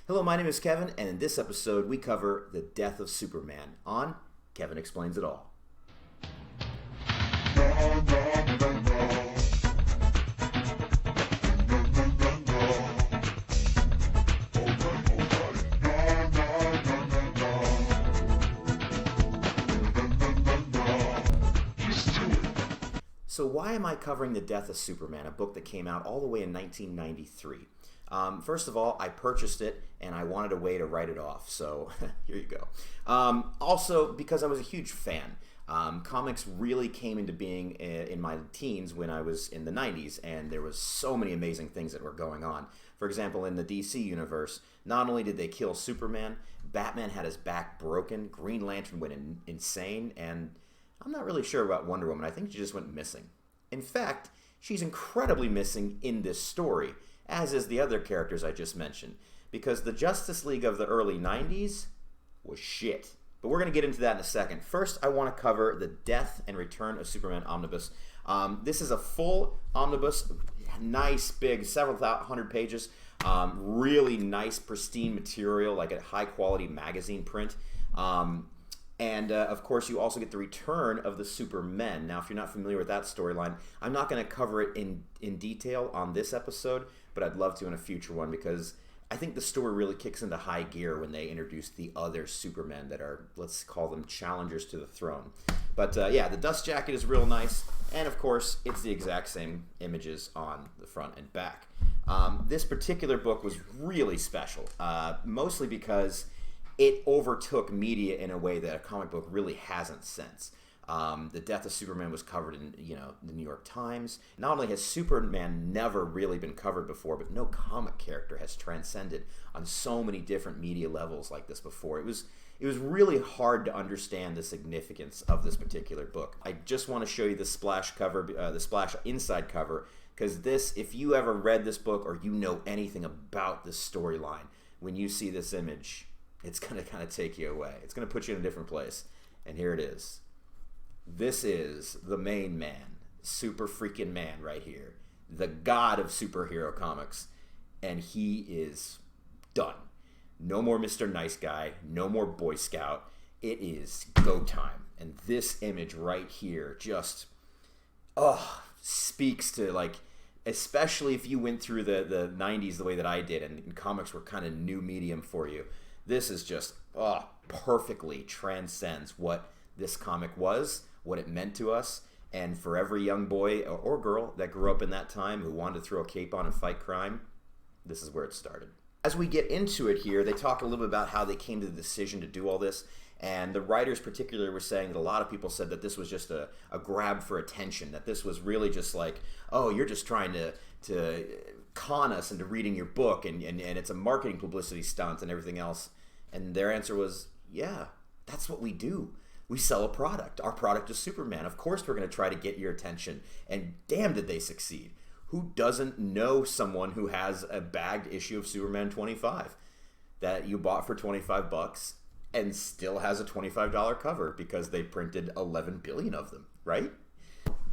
Hello, my name is Kevin, and in this episode we cover the death of Superman on Kevin Explains It All. So why am I covering the death of Superman, a book that came out all the way in 1993? First of all, I purchased it and I wanted a way to write it off, so here you go. Also, because I was a huge fan. Comics really came into being in my teens when I was in the 90s, and there was so many amazing things that were going on. For example, in the DC universe, not only did they kill Superman, Batman had his back broken, Green Lantern went insane, and I'm not really sure about Wonder Woman. I think she just went missing. In fact, she's incredibly missing in this story, as is the other characters I just mentioned, because the Justice League of the early 90s was shit. But we're going to get into that in a second. First, I want to cover the Death and Return of Superman Omnibus. This is a full omnibus, nice, big, several hundred pages, really nice, pristine material, like a high-quality magazine print. And, of course, you also get the return of the Supermen. Now, if you're not familiar with that storyline, I'm not going to cover it in detail on this episode, but I'd love to in a future one because I think the story really kicks into high gear when they introduce the other Supermen that are, let's call them, challengers to the throne. But, yeah, the dust jacket is real nice, and, of course, it's the exact same images on the front and back. This particular book was really special, mostly because it overtook media in a way that a comic book really hasn't since. The death of Superman was covered in, the New York Times. Not only has Superman never really been covered before, but no comic character has transcended on so many different media levels like this before. It was really hard to understand the significance of this particular book. I just want to show you the splash cover, the splash inside cover, because this, if you ever read this book or you know anything about this storyline, when you see this image, it's going to kind of take you away. It's going to put you in a different place. And here it is. This is the main man, super freaking man right here, the god of superhero comics, and he is done. No more Mr. Nice Guy, no more Boy Scout. It is go time. And this image right here just, speaks to, like, especially if you went through the 90s the way that I did, and comics were kind of new medium for you. This is just, perfectly transcends what this comic was, what it meant to us, and for every young boy or girl that grew up in that time who wanted to throw a cape on and fight crime, this is where it started. As we get into it here, they talk a little bit about how they came to the decision to do all this, and the writers particularly were saying that a lot of people said that this was just a grab for attention, that this was really just like, oh, you're just trying to con us into reading your book, and it's a marketing publicity stunt and everything else. And their answer was, yeah, that's what we do. We sell a product. Our product is Superman. Of course we're going to try to get your attention. And damn, did they succeed. Who doesn't know someone who has a bagged issue of Superman 25 that you bought for $25 and still has a $25 cover because they printed 11 billion of them, right?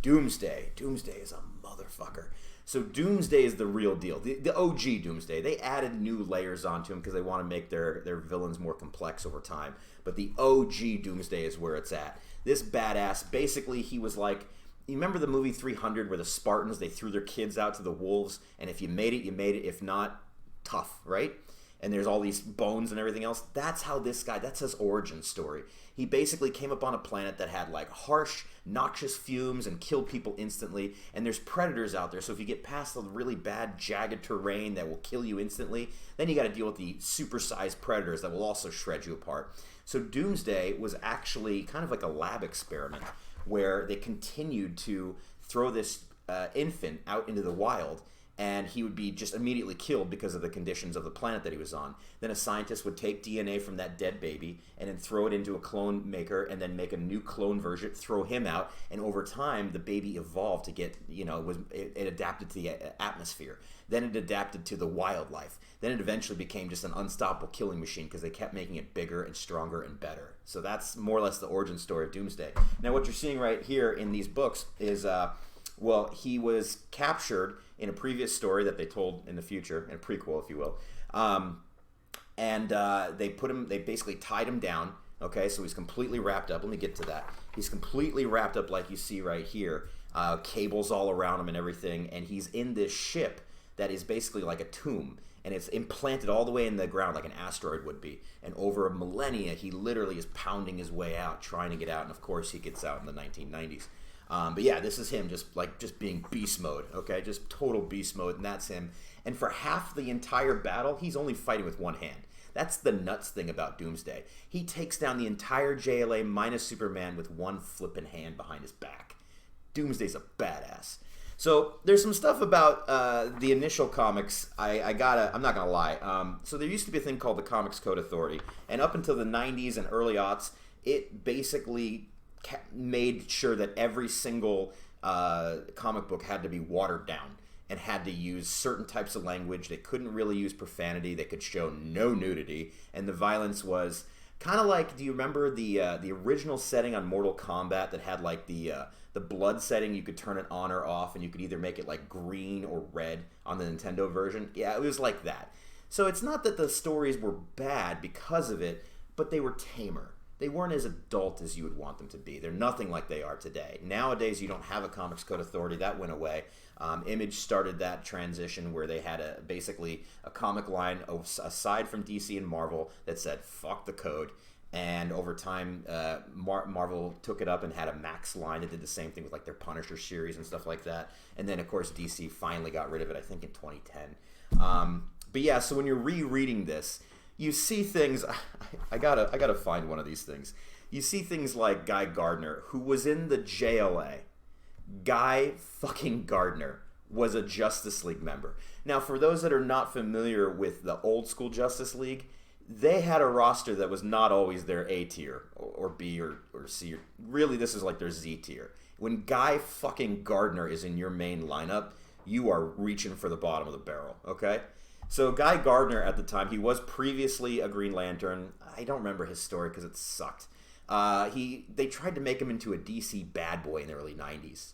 Doomsday. Doomsday is a motherfucker. So Doomsday is the real deal. The OG Doomsday. They added new layers onto him because they want to make their villains more complex over time. But the OG Doomsday is where it's at. This badass, basically he was like, you remember the movie 300 where the Spartans, they threw their kids out to the wolves, and if you made it, you made it. If not, tough, right? And there's all these bones and everything else. That's how this guy, that's his origin story. He basically came up on a planet that had like harsh, noxious fumes and killed people instantly. And there's predators out there. So if you get past the really bad, jagged terrain that will kill you instantly, then you got to deal with the supersized predators that will also shred you apart. So Doomsday was actually kind of like a lab experiment where they continued to throw this infant out into the wild, and he would be just immediately killed because of the conditions of the planet that he was on. Then a scientist would take DNA from that dead baby and then throw it into a clone maker and then make a new clone version, throw him out, and over time the baby evolved to get, it adapted to the atmosphere. Then it adapted to the wildlife. Then it eventually became just an unstoppable killing machine because they kept making it bigger and stronger and better. So that's more or less the origin story of Doomsday. Now what you're seeing right here in these books is, he was captured in a previous story that they told in the future, in a prequel, if you will. and they basically tied him down. Okay, so he's completely wrapped up. Let me get to that. He's completely wrapped up like you see right here. Cables all around him and everything, and he's in this ship that is basically like a tomb, and it's implanted all the way in the ground like an asteroid would be. And over a millennia, he literally is pounding his way out, trying to get out, and of course he gets out in the 1990s. But yeah, this is him just being beast mode, okay? Just total beast mode, and that's him. And for half the entire battle, he's only fighting with one hand. That's the nuts thing about Doomsday. He takes down the entire JLA minus Superman with one flippin' hand behind his back. Doomsday's a badass. So there's some stuff about the initial comics. I'm not gonna lie. So there used to be a thing called the Comics Code Authority, and up until the 90s and early aughts, it basically made sure that every single comic book had to be watered down and had to use certain types of language. They couldn't really use profanity. They could show no nudity, and the violence was kind of like, do you remember the original setting on Mortal Kombat that had like the blood setting? You could turn it on or off, and you could either make it like green or red on the Nintendo version. Yeah, it was like that. So it's not that the stories were bad because of it, but they were tamer. They weren't as adult as you would want them to be. They're nothing like they are today. Nowadays, you don't have a Comics Code Authority. That went away. Image started that transition where they had basically a comic line aside from DC and Marvel that said, fuck the code. And over time, Marvel took it up and had a Max line that did the same thing with like their Punisher series and stuff like that. And then, of course, DC finally got rid of it, I think, in 2010. But yeah, so when you're rereading this, you see things. I gotta find one of these things. You see things like Guy Gardner, who was in the JLA. Guy fucking Gardner was a Justice League member. Now, for those that are not familiar with the old school Justice League, they had a roster that was not always their A tier or B or C. Really, this is like their Z tier. When Guy fucking Gardner is in your main lineup, you are reaching for the bottom of the barrel, okay? So Guy Gardner at the time, he was previously a Green Lantern. I don't remember his story because it sucked. They tried to make him into a DC bad boy in the early 90s.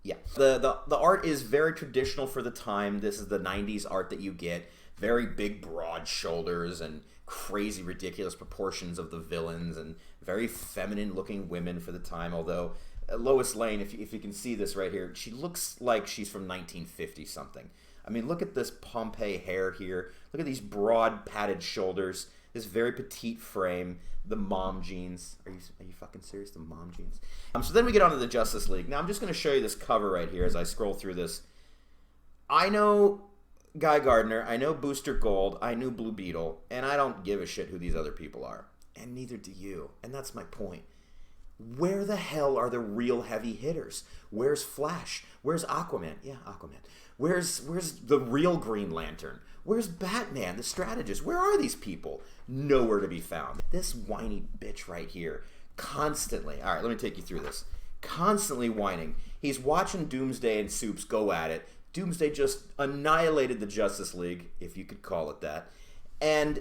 Yeah. The art is very traditional for the time. This is the 90s art that you get. Very big, broad shoulders and crazy, ridiculous proportions of the villains and very feminine-looking women for the time, although Lois Lane, if you can see this right here, she looks like she's from 1950-something. I mean, look at this Pompeii hair here. Look at these broad, padded shoulders. This very petite frame. The mom jeans. Are you fucking serious? The mom jeans. So then we get on to the Justice League. Now, I'm just going to show you this cover right here as I scroll through this. I know Guy Gardner. I know Booster Gold. I knew Blue Beetle. And I don't give a shit who these other people are. And neither do you. And that's my point. Where the hell are the real heavy hitters? Where's Flash? Where's Aquaman? Yeah, Aquaman. Where's the real Green Lantern? Where's Batman, the strategist? Where are these people? Nowhere to be found. This whiny bitch right here, constantly, all right, let me take you through this, constantly whining. He's watching Doomsday and Supes go at it. Doomsday just annihilated the Justice League, if you could call it that, and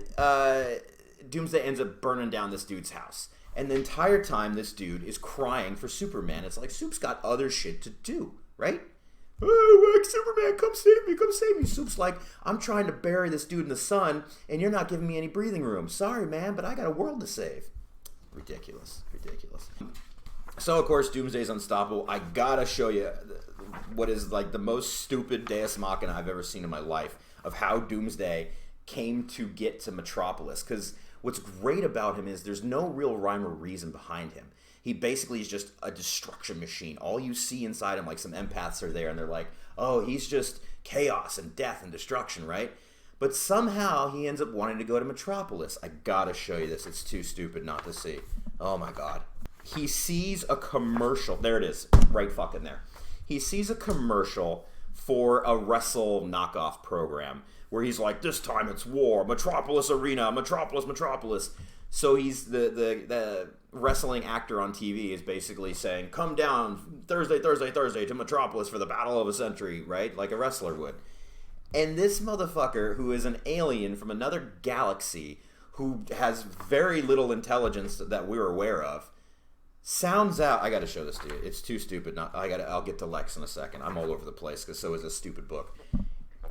Doomsday ends up burning down this dude's house. And the entire time, this dude is crying for Superman. It's like, Soup's got other shit to do, right? Oh, Superman, come save me, come save me. Soup's like, I'm trying to bury this dude in the sun, and you're not giving me any breathing room. Sorry, man, but I got a world to save. Ridiculous, ridiculous. So, of course, Doomsday's unstoppable. I gotta show you what is like the most stupid Deus Machina I've ever seen in my life of how Doomsday came to get to Metropolis. Because what's great about him is there's no real rhyme or reason behind him. He basically is just a destruction machine. All you see inside him, like some empaths are there, and they're like, oh, he's just chaos and death and destruction, right? But somehow he ends up wanting to go to Metropolis. I gotta show you this. It's too stupid not to see. Oh my god. He sees a commercial. There it is. Right fucking there. He sees a commercial for a wrestle knockoff program where he's like, this time it's war. Metropolis Arena. Metropolis, Metropolis. So he's the wrestling actor on TV is basically saying, come down Thursday to Metropolis for the battle of a century, right? Like a wrestler would. And this motherfucker, who is an alien from another galaxy, who has very little intelligence that we're aware of, sounds out. I gotta show this to you. It's too stupid. I'll get to Lex in a second. I'm all over the place because so is this stupid book.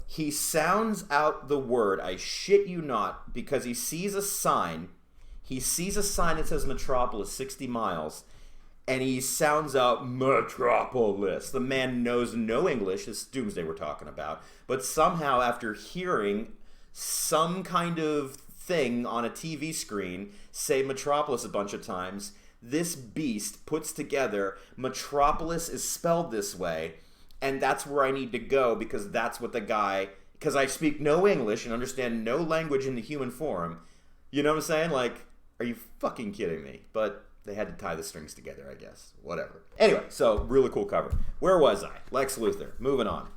He sounds out the word, I shit you not, because he sees a sign. He sees a sign that says Metropolis 60 miles, and he sounds out Metropolis. The man knows no English, this Doomsday we're talking about, but somehow after hearing some kind of thing on a TV screen say Metropolis a bunch of times, this beast puts together Metropolis is spelled this way, and that's where I need to go because that's what the guy, because I speak no English and understand no language in the human form. You know what I'm saying? Like, are you fucking kidding me? But they had to tie the strings together, I guess. Whatever. Anyway, so really cool cover. Where was I? Lex Luthor. Moving on.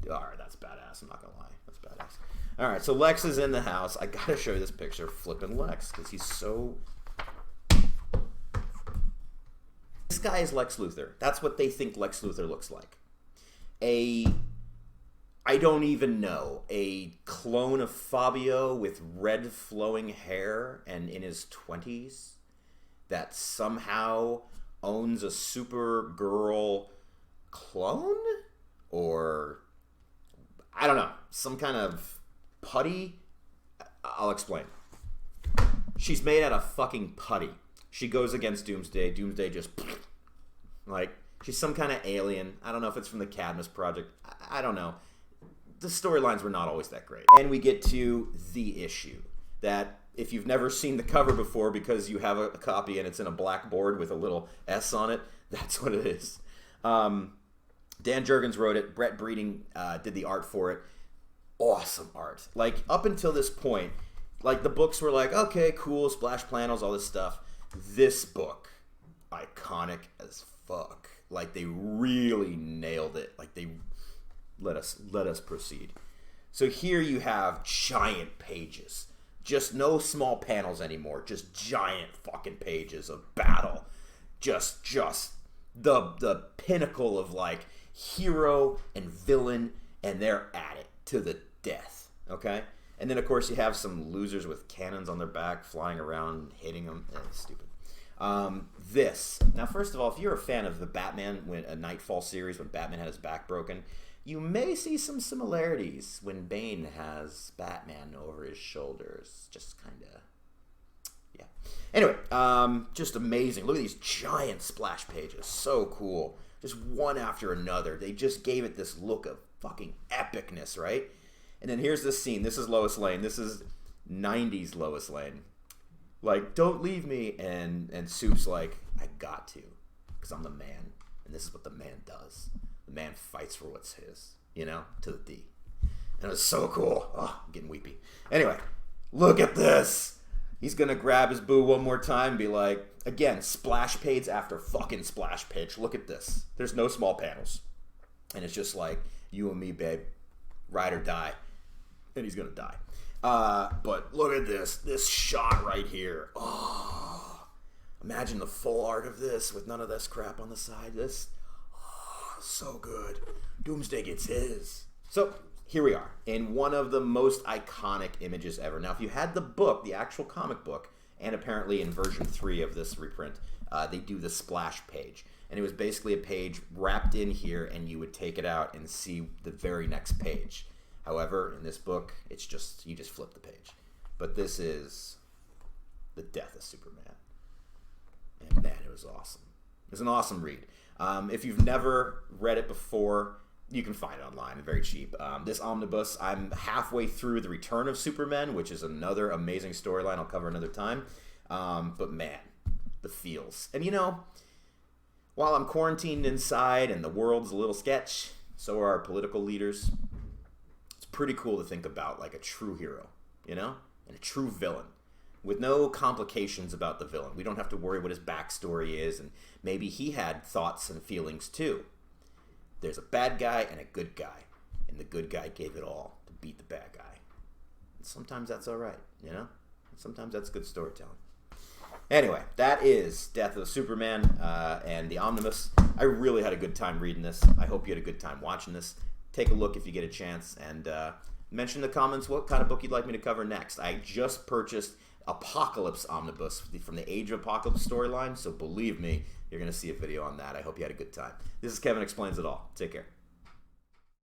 All right, that's badass. I'm not going to lie. That's badass. All right, so Lex is in the house. I got to show you this picture of flipping Lex because he's so... This guy is Lex Luthor. That's what they think Lex Luthor looks like. I don't even know, a clone of Fabio with red flowing hair and in his 20s that somehow owns a Supergirl clone? Or, I don't know, some kind of putty? I'll explain. She's made out of fucking putty. She goes against Doomsday. Doomsday just, like, she's some kind of alien. I don't know if it's from the Cadmus Project. I don't know. The storylines were not always that great. And we get to the issue that if you've never seen the cover before because you have a copy and it's in a black board with a little S on it, that's what it is. Dan Jurgens wrote it. Brett Breeding did the art for it. Awesome art. Like, up until this point, like, the books were like, okay, cool, splash panels, all this stuff. This book, iconic as fuck. Like, they really nailed it. Like, they... Let us proceed. So here you have giant pages. Just no small panels anymore. Just giant fucking pages of battle. Just the pinnacle of, like, hero and villain, and they're at it to the death. Okay? And then, of course, you have some losers with cannons on their back flying around, hitting them. Stupid. This. Now, first of all, if you're a fan of the Batman, a Nightfall series, when Batman had his back broken, you may see some similarities when Bane has Batman over his shoulders. Just kind of, yeah. Anyway, just amazing. Look at these giant splash pages. So cool. Just one after another. They just gave it this look of fucking epicness, right? And then here's this scene. This is Lois Lane. This is 90s Lois Lane. Like, don't leave me. And Soup's like, I got to. Because I'm the man. And this is what the man does. The man fights for what's his, you know, to the D. And it was so cool. Oh, I'm getting weepy. Anyway, look at this. He's going to grab his boo one more time and be like, again, splash page after fucking splash page. Look at this. There's no small panels. And it's just like, you and me, babe. Ride or die. And he's going to die. But look at this. This shot right here. Oh, imagine the full art of this with none of this crap on the side. This... so good. Doomsday gets his. So here we are in one of the most iconic images ever. Now, if you had the book, the actual comic book, and apparently in version 3 of this reprint, they do the splash page. And it was basically a page wrapped in here, and you would take it out and see the very next page. However, in this book, it's just, you just flip the page. But this is the death of Superman. And man, it was awesome. It was an awesome read. If you've never read it before, you can find it online, very cheap. This omnibus, I'm halfway through The Return of Superman, which is another amazing storyline I'll cover another time. But man, the feels. And you know, while I'm quarantined inside and the world's a little sketch, so are our political leaders, it's pretty cool to think about like a true hero, you know, and a true villain. With no complications about the villain. We don't have to worry what his backstory is, and maybe he had thoughts and feelings too. There's a bad guy and a good guy, and the good guy gave it all to beat the bad guy. And sometimes that's all right, you know? Sometimes that's good storytelling. Anyway, that is Death of Superman and the Omnibus. I really had a good time reading this. I hope you had a good time watching this. Take a look if you get a chance, and mention in the comments what kind of book you'd like me to cover next. I just purchased Apocalypse Omnibus from the Age of Apocalypse storyline, so believe me, you're going to see a video on that. I hope you had a good time. This is Kevin Explains It All. Take care.